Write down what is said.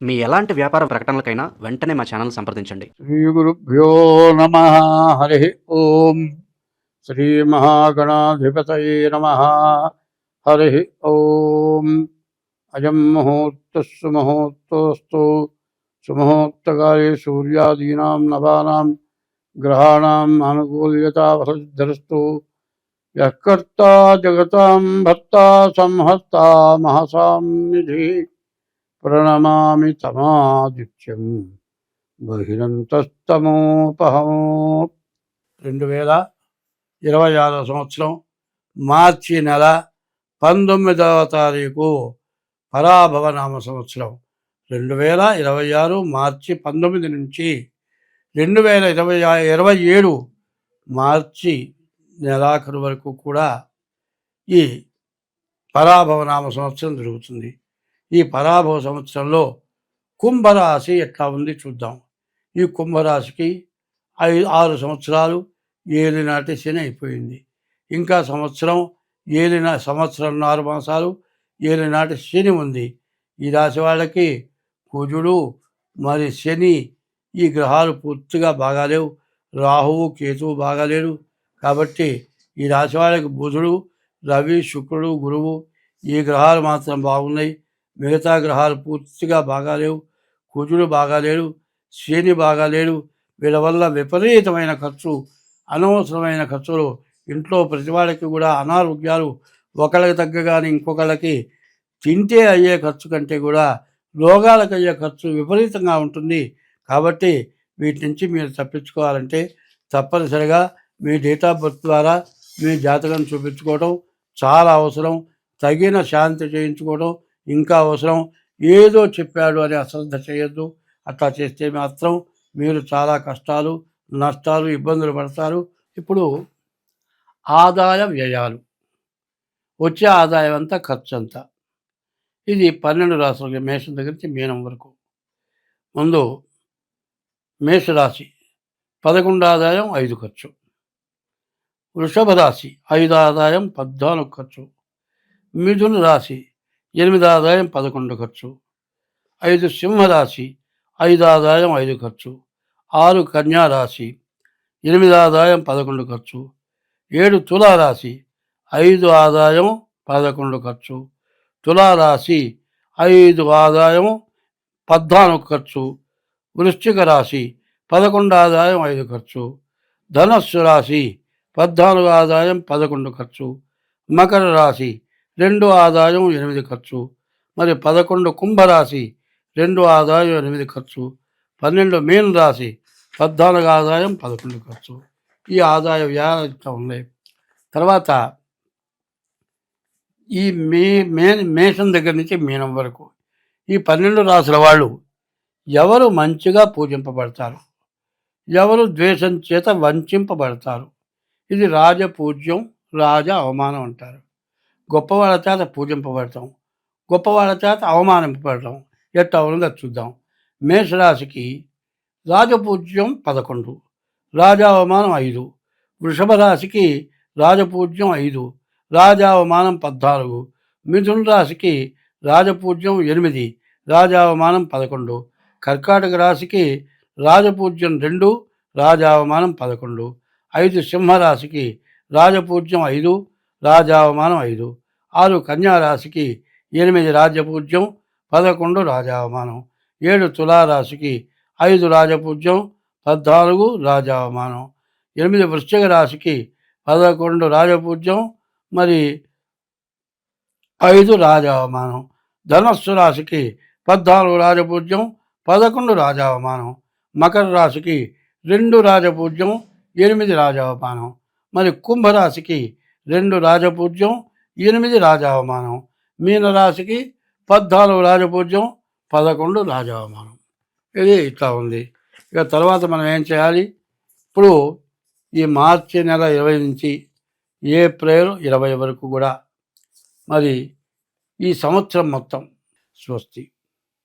మీ ఎలాంటి వ్యాపార ప్రకటనలకైనా వెంటనే మా ఛానల్ సంప్రదించండి. శ్రీ గురుభ్యో నమ. హరి ఓం. శ్రీ మహాగణాధిపతయే నమ. హరి ఓం. అయం ముహూర్తస్సు ముహూర్తోస్తు. సుముహూర్తకాలే సూర్యాదీనాం నవానాం గ్రహాణాం అనుకూల్యతా వసిద్ధరస్తు. యః కర్తా జగతాం భర్తా సంహర్తా మహసాం నిధి. ప్రణమామి తమాదిత్యం బహిరంతస్తమోపహం. 2026 సంవత్సరం మార్చి నెల 19వ తారీఖు పరాభవనామ సంవత్సరం. 2026 మార్చి 19 నుంచి 2027 మార్చి నెలాఖరు వరకు కూడా ఈ పరాభవనామ సంవత్సరం జరుగుతుంది. ఈ పరాభవ సంవత్సరంలో కుంభరాశి ఎట్లా ఉంది చూద్దాం. ఈ కుంభరాశికి 6 సంవత్సరాలు ఏలినాటి శని అయిపోయింది. ఇంకా సంవత్సరం 6 మాసాలు ఏలినాటి శని ఉంది. ఈ రాశి వాళ్ళకి కుజుడు మరి శని ఈ గ్రహాలు పూర్తిగా బాగాలేవు. రాహువు కేతువు బాగాలేరు. కాబట్టి ఈ రాశి వాళ్ళకి బుధుడు రవి శుక్రుడు గురువు ఈ గ్రహాలు మాత్రం బాగున్నాయి. మిగతా గ్రహాలు పూర్తిగా బాగాలేవు. కుజుడు బాగాలేడు, శని బాగాలేడు. వీళ్ళ వల్ల విపరీతమైన ఖర్చు, అనవసరమైన ఖర్చులు. ఇంట్లో ప్రతి వాళ్ళకి కూడా అనారోగ్యాలు. ఒకళ్ళకి తగ్గగానే ఇంకొకళ్ళకి తింటే అయ్యే ఖర్చు కంటే కూడా రోగాలకు అయ్యే ఖర్చు విపరీతంగా ఉంటుంది. కాబట్టి వీటి నుంచి మీరు తప్పించుకోవాలంటే తప్పనిసరిగా మీ డేట్ ఆఫ్ బర్త్ ద్వారా మీ జాతకం చూపించుకోవడం చాలా అవసరం. తగిన శాంతి చేయించుకోవడం ఇంకా అవసరం. ఏదో చెప్పాడు అని అశ్రద్ధ చేయొద్దు. అట్లా చేస్తే మాత్రం మీరు చాలా కష్టాలు, నష్టాలు, ఇబ్బందులు పడతారు. ఇప్పుడు ఆదాయ వ్యయాలు, వచ్చే ఆదాయం అంతా ఖర్చు అంతా. ఇది 12 రాశులకి, మేషం దగ్గర నుంచి మీనం వరకు. ముందు మేషరాశి 11 ఆదాయం 5 ఖర్చు. వృషభ రాశి 5 ఆదాయం 14 ఖర్చు. మిథున రాశి 8 ఆదాయం 11 ఖర్చు. 5 సింహరాశి 5 ఆదాయం 5 ఖర్చు. 6 కన్యారాశి 8 ఆదాయం 11 ఖర్చు. 7 తులారాశి 5 ఆదాయం 11 ఖర్చు. తులారాశి 5 ఆదాయం 14 ఖర్చు. వృశ్చిక రాశి 11 ఆదాయం 5 ఖర్చు. ధనస్సు రాశి 14 ఆదాయం 11 ఖర్చు. మకర రాశి 2 ఆదాయం 8 ఖర్చు. మరి 11 కుంభరాశి 2 ఆదాయం 8 ఖర్చు. 12 మీన రాశి 14 ఆదాయం 11 ఖర్చు. ఈ ఆదాయ వ్యయాలు ఉన్నాయి. తర్వాత ఈ మేషం దగ్గర నుంచి మీనం వరకు ఈ 12 రాశుల వాళ్ళు ఎవరు మంచిగా పూజింపబడతారు, ఎవరు ద్వేషం చేత వంచింపబడతారు. ఇది రాజపూజ్యం, రాజ అవమానం అంటారు. గొప్పవాళ్ళ చేత పూజింపబడతాం, గొప్పవాళ్ళ చేత అవమానింపబడతాం. ఎట్లా ఉన్నదో చూద్దాం. మేషరాశికి రాజపూజ్యం 11, రాజా అవమానం 5. వృషభ రాశికి రాజపూజ్యం 5, రాజా అవమానం 14. మిథున రాశికి రాజపూజ్యం 8, రాజా అవమానం 11. కర్కాటక రాశికి రాజపూజ్యం 2, రాజా అవమానం 11. 5 సింహరాశికి రాజపూజ్యం 5, రాజావమానం 5. 6 కన్యారాశికి 8 రాజపూజ్యం, 11 రాజావమానం. 7 తులారాశికి 5 రాజపూజ్యం, 14 రాజావమానం. 8 వృశ్చిక రాశికి 11 రాజపూజ్యం, మరి 5 రాజావమానం. ధనస్సు రాశికి 14 రాజపూజ్యం, 11 రాజావమానం. మకర రాశికి 2 రాజపూజ్యం, 8 రాజావమానం. మరి కుంభరాశికి 2 రాజపూజ్యం, 8 రాజావమానం. మీనరాశికి 14 రాజపూజ్యం, 11 రాజావమానం. ఇది ఇట్లా ఉంది. ఇక తర్వాత మనం ఏం చేయాలి? ఇప్పుడు ఈ మార్చి నెల 20 నుంచి ఏప్రిల్ 20 వరకు కూడా మరి ఈ సంవత్సరం మొత్తం స్వస్తి.